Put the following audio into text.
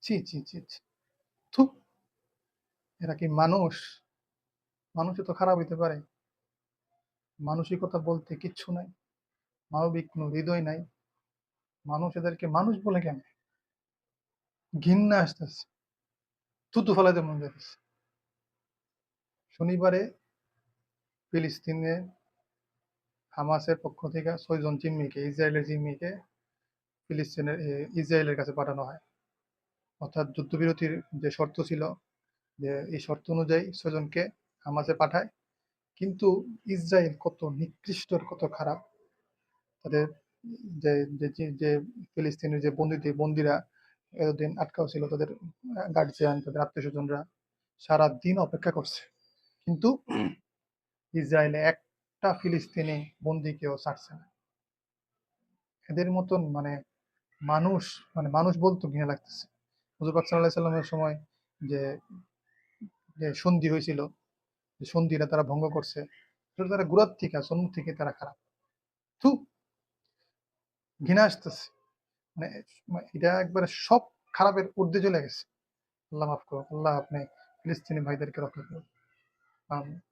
ছি, ছি, ছি, ছি। থু! এরা কি মানুষ? মানুষ এত খারাপ হইতে পারে? মানসিকতা বলতে কিচ্ছু নাই। মানবিক কোনো হৃদয় নাই। মানুষ এদেরকে মানুষ বলে কেমনে? ঘিন্না আসতেছে। থুতু ফেলাইতে মন চাইতেছে। শনিবারে ফিলিস্তিনে হামাসের পক্ষ থেকে ৬ জন জিম্মিকে, ইসরায়েলের জিম্মিকে ফিলিস্তিনের ইসরায়েলের কাছে পাঠানো হয়। অর্থাৎ যুদ্ধবিরতির যে শর্ত ছিল যে এই শর্ত অনুযায়ী ৬ জনকে হামাসে পাঠায়। কিন্তু ইসরায়েল কত নিকৃষ্ট আর কত খারাপ। তাদের যে যে যে যে ফিলিস্তিনের যে বন্দীরা এতদিন আটকাও ছিল তাদের গার্জিয়ান, তাদের আত্মীয়স্বজনরা সারাদিন অপেক্ষা করছে। কিন্তু ইসরায়েলে একটা ফিলিস্তিনি বন্দীকেও ছাড়ছে না। এদের মতন মানুষ মানুষ বলতেও ঘৃণা লাগতেছে। হুজুর পাক সাল্লাল্লাহু আলাইহি সাল্লামের সময় যে, যে সন্ধি হয়েছিল, যে সন্ধিটা তারা ভঙ্গ করছে। আসলে তারা গোড়ার থেকে জন্ম থেকে তারা খারাপ। থু! ঘৃণা আসতেছে। মানে এটা একবারে সব খারাপের ঊর্ধ্বে চলে গেছে। আল্লাহ মাফ করুন। আল্লাহ আপনি ফিলিস্তিনি ভাইদেরকে রক্ষা করুন। আমিন।